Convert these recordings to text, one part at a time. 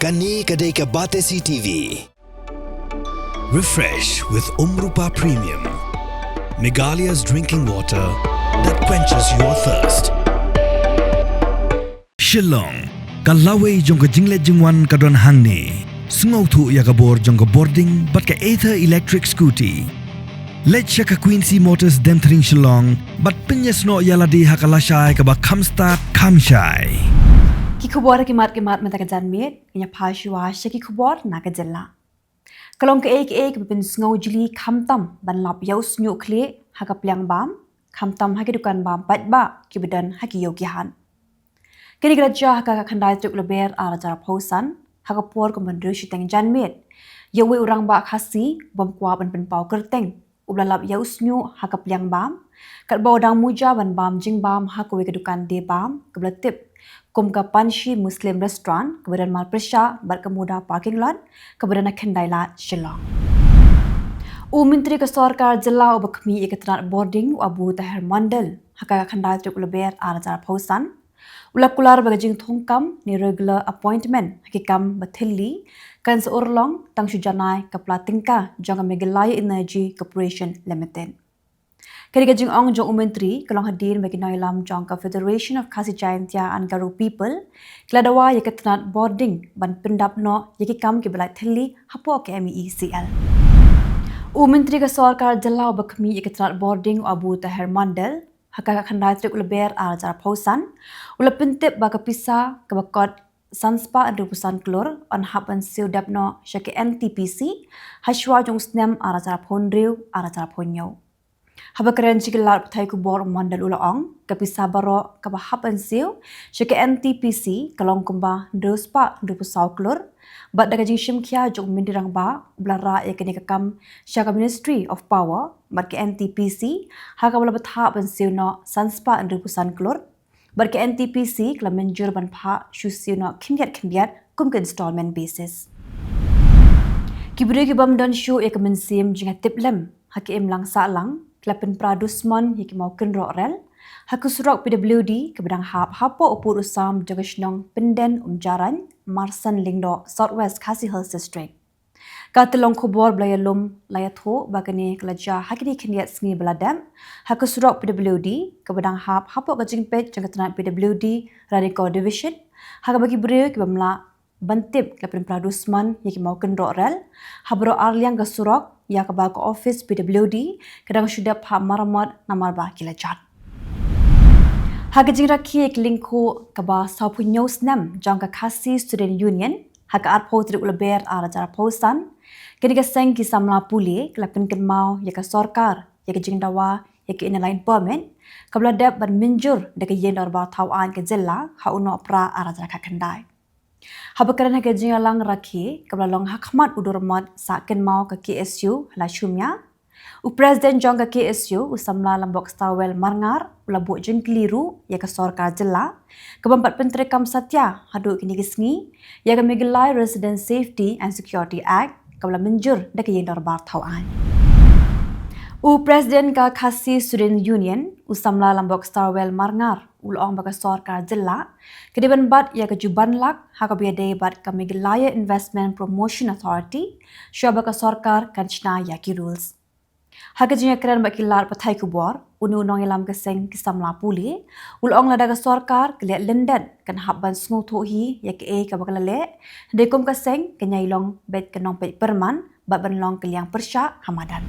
Kani kadai ke Batesi TV. Refresh with Rupa Premium, Meghalaya's drinking water that quenches your thirst. Kylleng, kalaway jong ka jinglet jingwan kadon hangni. Sungau tu ya kabor jong ka boarding but ka Aether electric scooty. Let's ka Quincy Motors demtering Kylleng but pinyas no yaladi hakalashai ka ba kamstart kamshai. Ki Khubor ki mat mata ka janmit nya phashwa ki Khubor na ka Jylla. Kalong ka ek bin sngau jili khamtam ban lap yaus nyu khle ha ka plyang bam khamtam ha ki dukan bam pat ba ki bedan ha ki yogihan. Kini graja ha ka khandai tuk Lber ara jar phosan ha ka por ko mandru shiteng janmit. Yawi urang ba khasi bom kwa ban pen pau kerteng ubla lap yaus nyu ha ka plyang bam kat baudang muja ban bam jing bam ha ko ke dukan de bam ke tip kum ka Panshi Muslim restaurant kemudian mal persya bar kemuda parking lot kemudian Khendaila Kylleng. Menteri ke Sarkar Jylla ubakmi iketrat boarding Abu Tahir Mandal haka Khendai tuk Lber arajar phosan ulak kular bagajing thongkam ni regular appointment hakikam bathilli kan seorlong tang sujanai kapla tingka jang Meghalaya Energy Corporation Limited. Kini jing ong jong menteri kalong hadir bagi nailam jong ka Federation of Khasi Jaintia and Garo People kladawa yakatnat boarding ban pendap no yakikam ki balai thilli hapo ke MECL. Menteri ke Sarkar Jylla bakmi yakatnat boarding Abu Tahir Mandal haka Khendai tuk Lber arajar phosan ula pintip ba kapisa ka bakot sanspa andupusan klor on haban siudap no syake NTPC hashwa jong snem arajar phonriu arajar phonyo. Habakaran cikilar Pyrthei Khubor Mandal ulaong kapisa baro kabahapan siu syake NTPC kalong kumba ndospa ndupusau klor bat daga jing shimkhia jong mindirang ba blara yakini kakam syaka Ministry of Power bat ke NTPC haka bala batha ban siu no sanspa ndupusan klor bat ke NTPC kala menjur ban pha shu siu no khimbiat kum ke installment basis. Kibri ki bam don shu ek mensim jinga tiplem hakim lang sa lang Klapen Pradusman yang mau kenrok rel, haku surok PWD keberang hapo upur usam jagashnong penden jaran Marsan Lingdo Southwest Khasi Hills District. Katelong Khubor belayalum layatho bagani kelaja hakini keniat sengi beladam, haku surok PWD keberang hapo kajing pet jangkatan PWD Radical Division, haka bagi beri kebamla bantip Klapen Pradusman yang mau kenrok rel, habro arliang kasurok ya ke bak office PWD kadang sudah pak maramat namar ba kilajat. Hak jing rakhi ek lingko ke ba saupunyo snam jang ka Khasi Student Union hak arpo trik Lber arajar phosan kini ka seng ki samla puli kelapin kenmau ya ka Sarkar ya ke jing dawa ya ke inline permit kabla dap ban minjur de ke yen darba thawan ke Jylla ha uno pra arajar ka Khendai. Habakaran hak jing alang rakhi kabla long hakmat udurmat saken mau ke KSU la shumya Presiden jong ke KSU usamla lambok stawel marngar ulabu jing keliru ya ke Sarkar Jylla kebampat penteri kam satya hadu kini kisngi ya ke Meghalaya Resident Safety and Security Act kabla menjur dak yen darbar thawan. Presiden ka Khasi Student Union usamla lambok stawel marngar ulong baka Sarkar Jylla kediban bat ya ke juban lak haka biade bat ka Meghalaya Investment Promotion Authority syaba ka Sarkar kanchna ya ki rules. Haka jinya keren baki lar Pyrthei Khubor unong ilam ke seng kisamla puli ulong lada ka Sarkar keliat lendan kan habban sngu thohi ya ke ka bakala le dekom ka seng kenyailong bet kenong pet perman bat banlong keliang persya hamadan.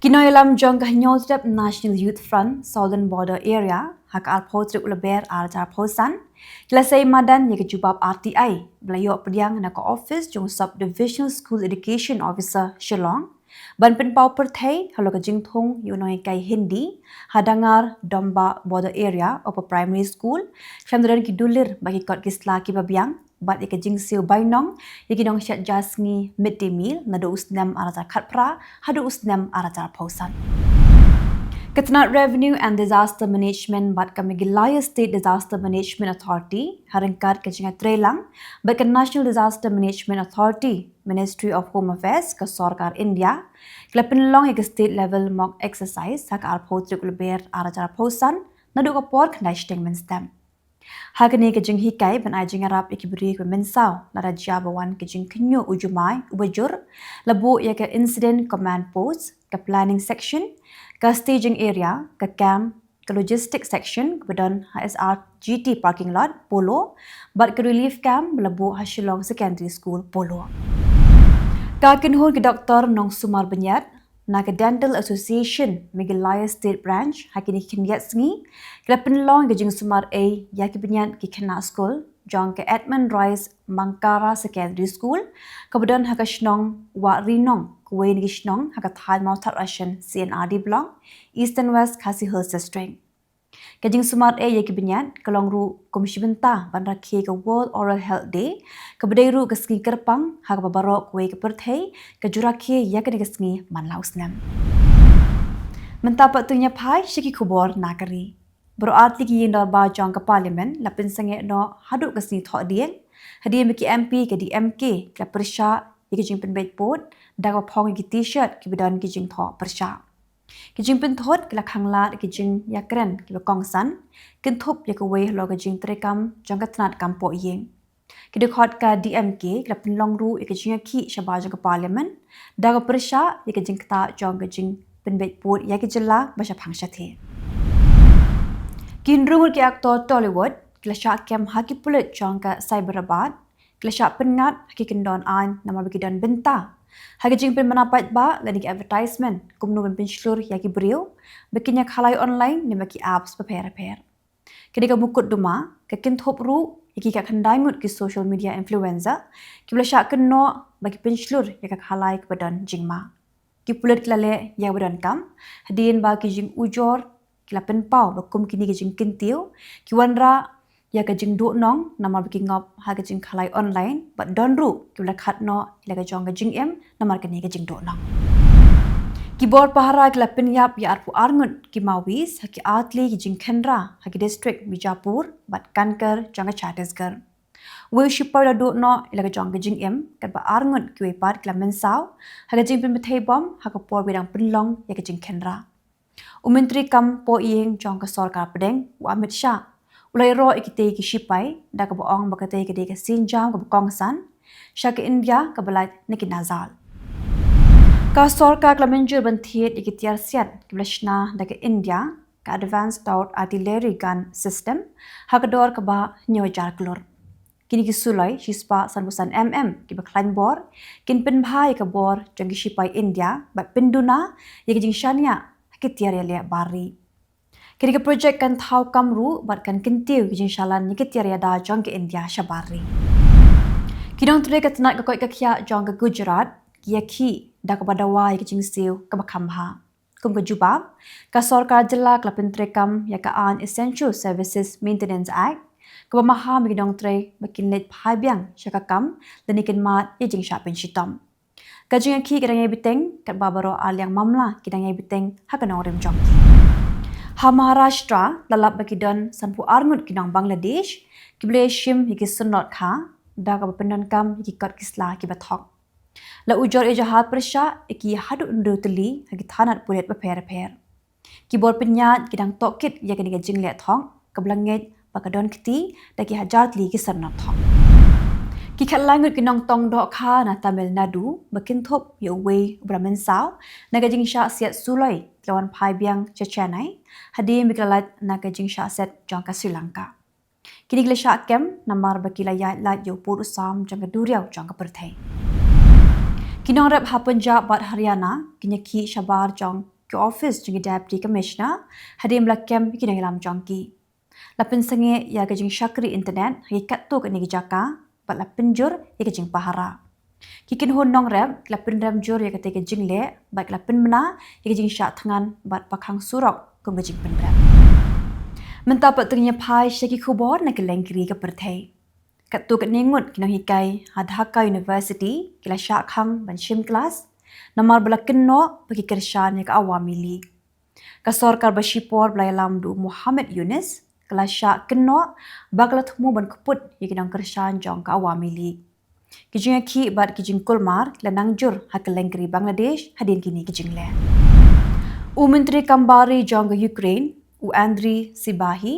Kinoilam jong kahnyotep National Youth Front Southern Border Area hak arpo trik Lber arajar phosan kelasai madan ya kejubab RTI belayok pediang nak office jong Subdivisional School Education Officer Kylleng ban penpau Pyrthei halo ka jingthong yunoi kai Hindi hadangar domba border area of a primary school khamdaran ki dulir bagi kot kisla ki babiang bat ya jing siu bainong yaki dong syat jasngi midday meal nado usnam arajar khatpra hadu usnam arajar phosan. Ketenat Revenue and Disaster Management bat ka Meghalaya State Disaster Management Authority harengkat ke jinga trelang bat ka National Disaster Management Authority Ministry of Home Affairs ke Sarkar India kala penlong ke state level mock exercise hak arpo trik Lber arajar phosan nado ka por khnai sting menstam. Hagani kejing hikai ban ajing Arab ikiberi ke mensau nara jabawan kejing kenyu ujumai ubajur lebu ya ke incident command post ke planning section ke staging area ke camp ke logistic section kemudian HSR GT parking lot Polo bat ke relief camp lebu Shillong Secondary School Polo. Kakinhun ke Dr. Nong Sumar Benyat na ke Dental Association Meghalaya State Branch hakini kindiat sengi kala penlong ke jing Sumar A ya ke Benyat ke kena school jong ke Edmund Rice Mangkara Secondary School kemudian haka shnong wa rinong kuwe ni shnong haka thai mau tat Russian CNRD block Eastern West Khasi Hills District. Kajing Sumar A ya ke Benyat kalong ru komisi bentah ban rakhi ke World Oral Health Day ke bedai ru ke sengi kerpang haka babarok kuwe ke Pyrthei ke jurakhi ya ke sengi manlaus nam. Mentapa tunya pai shiki Khubor nakari. Berarti ki yindor ba jong ke parlimen lapin sange no haduk ke sengi thok diel hadiah miki MP ke DMK ke persya ya ke jing penbait pot dak pong ki t-shirt ke bedan ki jing thok persya. Kijing penthot kila khangla kijing yakren kiba kongsan kinthop yakwe lo kijing trekam jangka tnat kampo yeng kidekhot ka DMK kila penlong ru kijing ki shaba jangka parliament daga persha yakijing kta jong kijing penbet put yakijilla basha phangsha the kinrungul ki aktor Tollywood kila sha kem haki pulit jangka Cyberabad kila sha pengat haki kendon an nama bikidan benta Hagi jing pen menapat ba dan ki advertisement kumno pen seluruh yaki beriu bekinya khalai online ni maki apps paper. Ketika mukut duma ke kinthop ru yaki ka khandai mut ki social media influencer ki bla syak kenno bagi pen seluruh yaka khalai ke badan jingma. Ki pulet klale ya badan kam hadin ba ki jing ujor ki la pen pau bakum kini ki jing kintiu ki wanra ya ka jing du nong nama biki ngop ha ka jing khalai online but don ru ki la khat no ila ka jong ka jing em namar ka ni ka jing du nong keyboard pahara ki la pin yap ya arpu arngut ki mawis ha ki atli ki jing khenra ha ki district Bijapur but kankar jong ka Chhattisgarh we shipper la du no ila ka jong ka jing em ka ba arngut ki we pat ki la mensau ha ka jing pin Pyrthei bom ha ka por bidang pinlong ya ka jing khenra Menteri kam po yeng jong ka sarkar pedeng wa Amit Shah Ulai ro ikite ki shipai da ka boong bakate ke de ka sinjam ka kongsan sha ke India ka balai neki nazal ka sarkar ka menjur banthiet ikitiar siat ki blashna da ka India ka advanced stout artillery gun system ha ka dor ka ba nyojar klor kini ki sulai shispa sanbusan ki baklan bor kin pin bhai ka bor jang ki shipai India ba pinduna ye ki jing shania ikitiar ya bari Kini ke projek kan thau kamru bat kan kintiu kijing shalan ni kitiar da jong ke India shabari. Kidong tude ka tnat ka koi ka khya jong ke Gujarat kia ki da ka badawai kijing siu ka bakhamha. Kum ka jubab ka sarkar Jylla ka pentrekam ya ka an Essential Services Maintenance Act ka maha mi dong tre bakinlet phai byang shaka kam danikin mat ye jing sha pen shitam. Ka jing ki ka ngai biteng ka babaro alyang mamla ki ngai biteng ha ka nong rem jong. Ha Maharashtra lalap bakidon sanpu arngut kinang Bangladesh kible shim hiki sunot kha da ka pendan kam hiki kat kisla ki bathok la ujor e jahat persha iki hadu undu teli hiki thanat pulet paper ki bor pinyat kidang tokit ya kini jingle thong kablanget bakadon kiti da ki hajar tli ki sunot thong ki khalangut kinong tong do kha na Tamil Nadu bakinthop yo we Brahmin saw naga jing sha siat sulai lawan phai byang Chechenai hadi mikralat naga jing sha set jangka Sri Lanka kini gila sha kem namar bakila ya la yo pur usam jangka duriau jangka Pyrthei kinong rap ha Punjab bat Haryana kinya ki shabar jang ke office jing deputy commissioner hadi mlak kem kinang lam jangki lapin sange ya ga jing shakri internet hakikat tu kini jaka bat la penjur ya ke jing pahara kikin hon nong rep la pen ram jur ya ke te ke jing le bat la pen mena ya ke jing sha thangan bat pakhang surok kum ke jing pen rep menta pat tengnya phai shaki Khubor na ke lengkri ke Pyrthei kat tu ke ningut kinong hikai Dhaka University kila sha khang ban shim class namar bala kenno bagi kershan ya ke Awami League ka sarkar bashipor blaylam du Muhammad Yunus kala sha kenno baglat mu ban kuput yikinang kershan jong ka Awami League kijing ki bat kijing kulmar lanang jur hakelengkri Bangladesh hadin kini kijing le Menteri kambari jong ka Ukraine Andriy Sibahi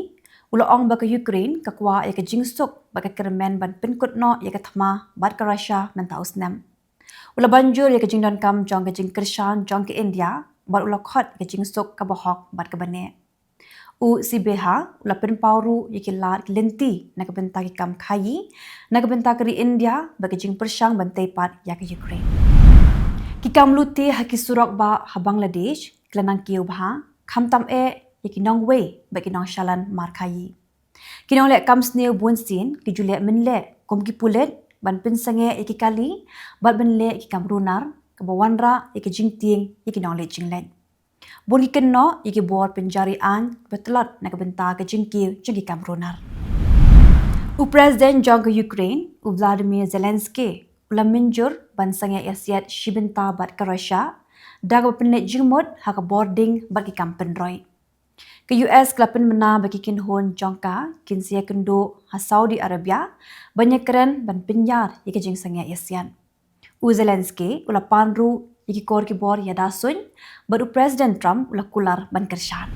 ula ong ba ke Ukraine ka kwa ya ke jingsuk ba ke kermen ban pinkut no ya ke thma bat ka Russia menta usnam ula banjur ya ke jingdon kam jong ke jing Krishan jong ke India bat ula khot ke jingsuk ka bohok bat ke bane u si beha ula pen pauru ya ke lat lenti na ke benta ke kam khayi na ke benta ke India ba ke jing Persiang ban teipat ya ke Ukraine ki kam luti haki surok ba ha Bangladesh klanang kiu bha khamtam yaki nong wei bagi nong shalan markayi. Kinong le kam sneu bun sin ki jule min le kom ki pulet ban pin sange yaki kali bat ben le ki kam runar ka bawanra yaki jingting yaki nong le jinglen. Bun ki kenno yaki bor penjari an betlat na ka benta ka jingki jingki kam runar. U President jong ke Ukraine u Vladimir Zelensky ulam minjur ban sange yasiat shibinta bat ka Russia daga penlet jingmot haka boarding bat ki kam penroi. Ke US kelapin mena bagi kinhon jongka kinsia kendo ha Saudi Arabia banyak keren ban penyar yake jing sangya ASEAN. U Zelensky ula panru yake kor ki bor ya dasun baru President Trump ula kular ban kershan.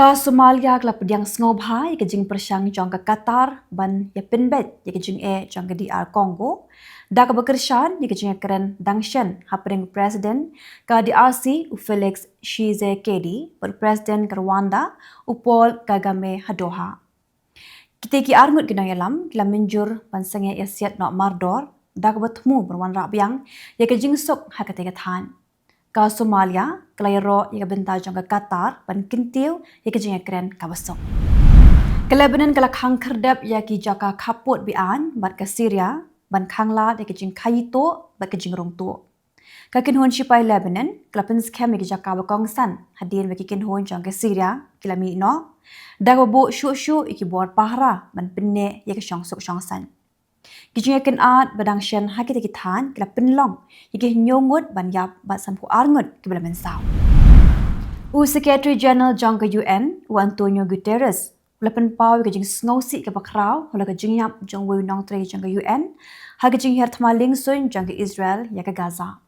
Ka Somalia kelap diang snobha yake jing persyang jongka Qatar ban ya pinbet yake jing jongka DR Congo da ka bekershan yake jing keren dangshan hapring President ka DRC u Felix Tshisekedi baru President ka Rwanda u Paul Kagame hadoha. Kita ki arngut kinang yalam kila minjur ban sange yasiat no mardor da ka betemu berwan rabiang yake jing sok hakate kathan. Ka Somalia kelayro yake benta jongka Qatar ban kintiu yake jing keren ka besok. Ke Lebanon kala khang kerdap yake jaka kaput bian bat ke Syria ban khangla yake jing kayito bat ke jing rongtu. Ka kinhon sipai Lebanon kelapin scam yake jaka bakongsan hadin bagi kinhon jongka Syria kila mi no da bo shu yake bor pahra ban pinne yake syongsuk syongsan. Kijung yakin at badang shen hakit kithan kila pinlong yake nyongut ban yap bat sampu arngut ke bela mensau. U Secretary General jongka UN u Antonio Guterres ulapan pau ke jing sngosi ke bakrau hola ke jing yap jong wu nong tre jongka UN ha ke jing her thma lingsun jongka Israel ya ke Gaza.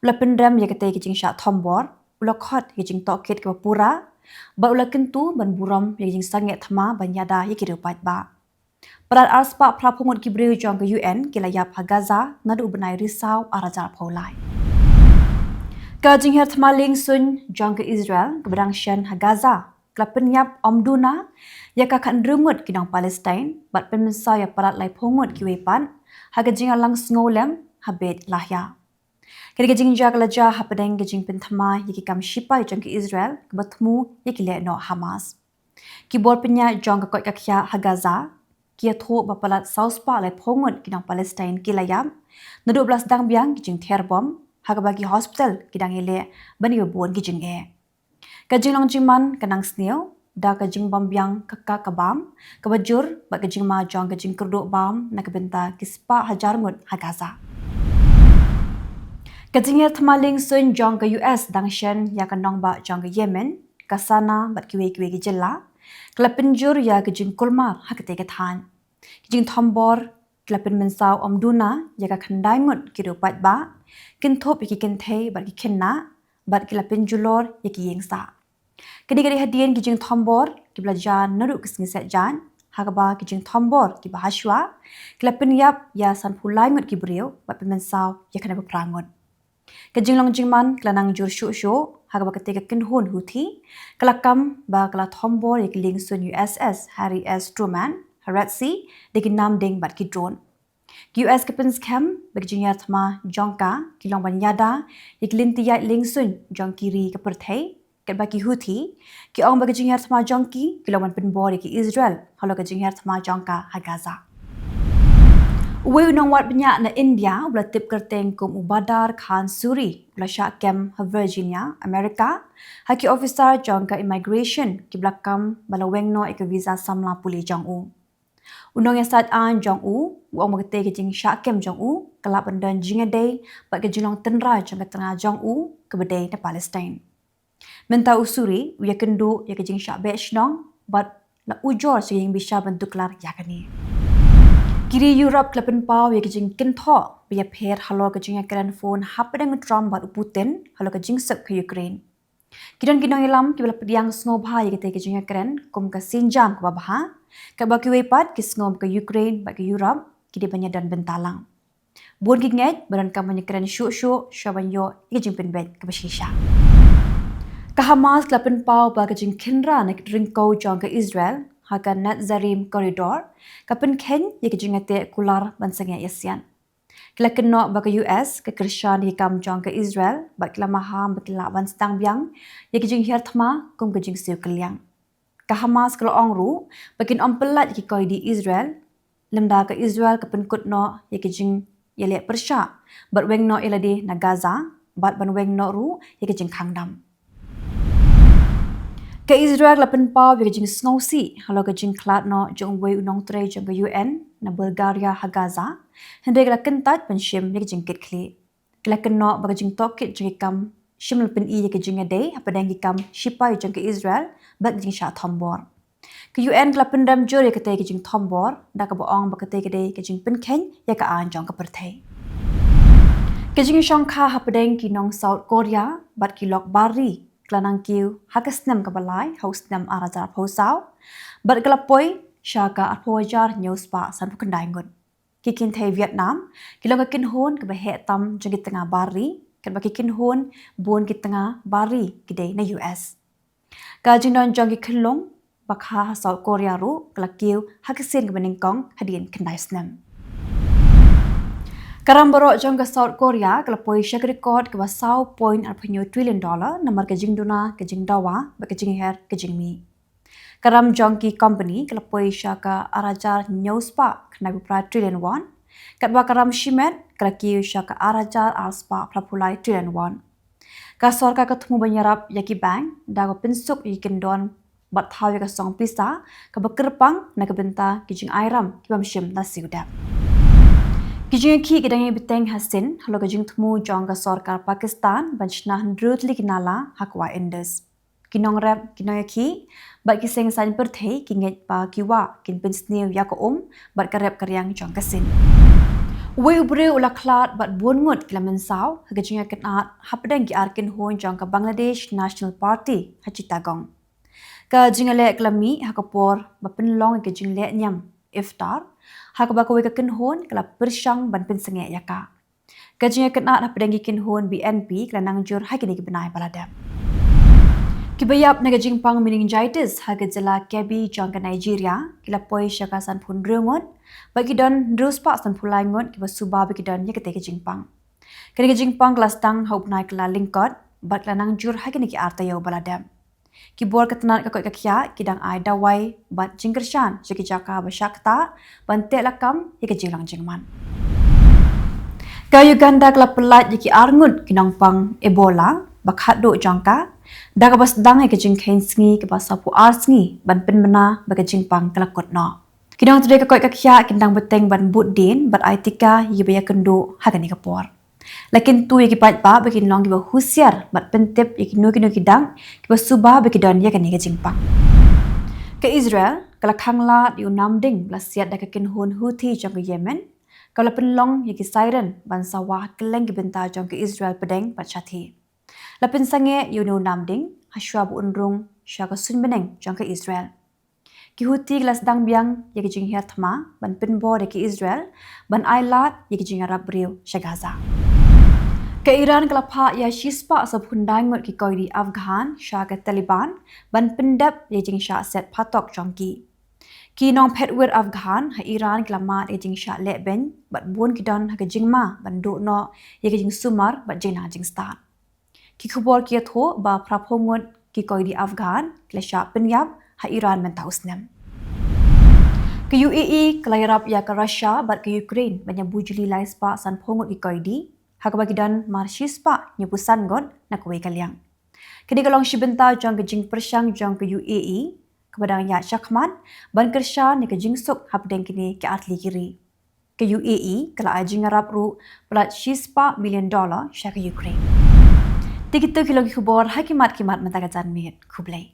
Ulapan ram ya ke te ke jing sha thombor ula khot ke jing tokit ke pura ba ula kentu ban buram ya jing sange thma ban yada yake rupat ba. Perat arspa prapungut kibriu jong ke UN kila yap ha Gaza nadu benai risau arajar paulai. Ka jing her thmaling sun jong ke Israel ke bedang shen ha Gaza kila penyap omduna ya ka kan rungut kinang Palestine bat penmensau ya perat lai pungut ki wepan ha ke jing alang snolem ha bet lahya. Kiri ke jing jak laja ha pedang ke jing penthma yaki kam shipai jong ke Israel ke betemu yaki le no Hamas. Kibor penya jong ke kot kakya ha Gaza kia tho bapalat sauspa lai pongut kinang Palestine kilayam na 12 dang biang kijing terbom haga bagi hospital kidang ile bani bebuan kijing kajing long jiman kanang sneo da kajing bom biang kakak kabam kabajur ba kajing ma jong kajing kerdo bam na kebenta kispa hajar ngut hagaza kajing thmaling sun jong ke US dangshen ya kanong ba jong ke Yemen kasana bat kiwe ki Jylla kelapinjur ya kejing kulmar hakate kathan kejing thombor kelapin mensau omduna ya ka khandai ngut kirupat ba kinthop ki kinthe bat ki khenna bat kelapin julor ya ki yengsa kedi hadien kejing thombor ki blajan naru kisngset jan hagaba kejing thombor ki bahaswa kelapin yap ya san phulai ngut ki breu bat mensau ya kana prangot kejing long jingman klanang jur shu hagaba ketika kinhun huthi kelakam ba kala thombor yak lingsun USS Harry S Truman Haratsi deki nam ding bat ki drone US kapins cam begjingya thma jongka kilong banyada yak lintiya lingsun jongkiri ke Pyrthei ket baki huthi ki ong begjingya thma jongki kilong ban pinbor yak Israel halo kejingya thma jongka ha Gaza. Uwe nong wat banyak na India ula tip kerteng kum Ubadar Khan Suri ula syak kem ha Virginia, Amerika haki officer jong ka immigration ki belakam balaweng no ek visa samla puli jong u. Unong yang saat an jong u uang magte ke jing syak kem jong u kelap bendan jingade bat ke jinglong tenra jong ka tengah jong u ke bedai na Palestine. Menta usuri uya kendu ya ke jing syak batch nong bat la ujor sing bisa bentuk lar yakani. Kiri Europe kelapen pau ya kejing kentho biya pher halo kejing keren phone hapadang Trump bat Putin halo kejing sek ke Ukraine. Kidon kinong ilam kibala pediang sngo bha yake te kijinga keren kum ka sinjam ka baha ka ba kiwepat ki sngo ka Ukraine ba ka Europe kidi banya dan bentalang. Buon ginget badan ka banya keren shu shabanyo ikijing penbet ka bashisha. Ka Hamas klapen pau ba kijing kinra na ringko jong ka Israel haka Netzarim corridor ka pen ken ikijing te kular bansangya yasian. Kila kena bagi US ke Krishan hikam jong ke Israel bak kila maham bak kila ban stang biang ya kijing hiar thma kum kijing siu Kylleng. Ka Hamas kalau ongru bakin pelat ki koi di Israel lemda ke Israel ke penkut no ya kijing ya le persha bat weng no iladi na Gaza bat ban weng no ru ya kijing khangdam. Ke Israel lapen pau ya kijing snowsi halo kijing klat no jong wei unong tre jong ke UN na Bulgaria ha Gaza hendai kala kentat penshim ya kijing kit kala keno bagi jing tokit jing kam shim pen I ya kijing ade apa dang kam shipai jong ke Israel bak jing sha thombor ke UN kala pendam jor ya kete kijing thombor da ka boong bak kete kede kijing pen ken ya ka an jong ka Pyrthei kijing shangkha apa dang ki nong South Korea bat ki lok bari klanang kiu hakasnam ka balai hausnam arajar phosau bat kala poi shaka arpojar news pa san pukandai ngot kikin thai Vietnam kilong kin hon ke bahe tam jong ki tengah bari kan baki kin hon bon ki tengah bari kidai na US ka jinon jong ki Kylleng bakha South Korea ru kala kiu hakasin ke bening kong hadin kendai snam karam borok jong ka South Korea kala poi shak record ke basau $1.2 trillion namar ke jing duna ke jing dawa ba ke jing her ke jing mi karam jong ki company kala poi shaka arajar news pa kena $1 trillion kat ba karam shimet kala ki shaka arajar aspa plapulai $1 trillion ka sorka ka thumu banyarap yaki bank da ko pinsuk yikin don bat thawe ka song pisa ka bakerpang na ka benta ki jing airam ki bamshim na siudap kijing ki kidangi biteng hasin halo kijing thumu jong ka sarkar Pakistan banchna hundredly kinala hakwa Indus kinong rap kinong ki bat ki seng san Pyrthei ki nget pa kiwa kin pinsnew ya ko bat ka rap karyang jong kasin we ubre ula klat bat bonngot kilamen saw kijing ya kenat hapdang ki arkin hon jong ka Bangladesh National Party hachitagong ka jingale klami hakapor bapen long ki jingle nyam iftar hakabako we ka kinhon kala persang ban pinsenge yaka kajinga kenat hapdang ki kinhon BNP kala nangjur hakini ki benai baladam kibayap na gajing pang meningitis haga Jylla kebi jong ka Nigeria kila poi shakasan pun rengot bagi don druspa san pulai ngot kiba suba bagi don ya kete gajing pang kani gajing pang kelas tang haup nai kala lingkot bat kala nangjur hakini ki artayo baladam Khubor ketenat kakoi kakya kidang ai dawai bat jingkershan seki jaka basyakta bante lakam ya kejilang jingman ka Uganda kala pelat yaki arngut kinang pang Ebola bakhat do jangka daga bas dang ke jing khain sngi ke basapu arsngi ban pen mena baga jing pang kala kotno kidang tude kakoi kakya kindang beteng ban budin bat aitika yibaya kendo hagani kapor lakin tu yaki pat ba bagi long kiba husiar bat pentep yaki no kidang kiba suba bagi don yakani ke jingpang ke Israel kala khangla yu namding blasiat da kakin hon Houthi jong ke Yemen kala penlong yaki siren ban sawah Kylleng ki benta jong ke Israel pedeng pat chathi lapin sange yu no namding hashwa bu unrung shaka sunbeneng jong ke Israel ki Houthi glas dang biang yaki jing her thma ban pinbo yaki Israel ban ailat yaki jing arab riu shagaza ke Iran kelapa ya shispa sab hundai ngot ki koi di Afghan sha ke Taliban ban pendap ye jing sha set patok jongki ki nong petwer Afghan ha Iran kelama ye jing sha le ben bat bon ki don ha ke jingma ban do no ye ke jing sumar bat jing na jing stan ki khubor ki tho ba praphomongot ki koi di Afghan kle sha penyap ha Iran men tausnem ke UAE kelayarap ya ke Russia bat ke Ukraine banya bujuli laispa san phongot ki koi di hakabagi dan marshispa nyepusan gon na kuwe Kylleng kini kalong shibenta jong ke jing persang jong ke UAE kepadang ya Shakman ban kersha ni ke jing sok hapdeng kini ke atli kiri ke UAE kala ajing arab ru plat $6 million sha ke Ukraine tikito kilo ki khubor hakimat mata ka jan mit khublai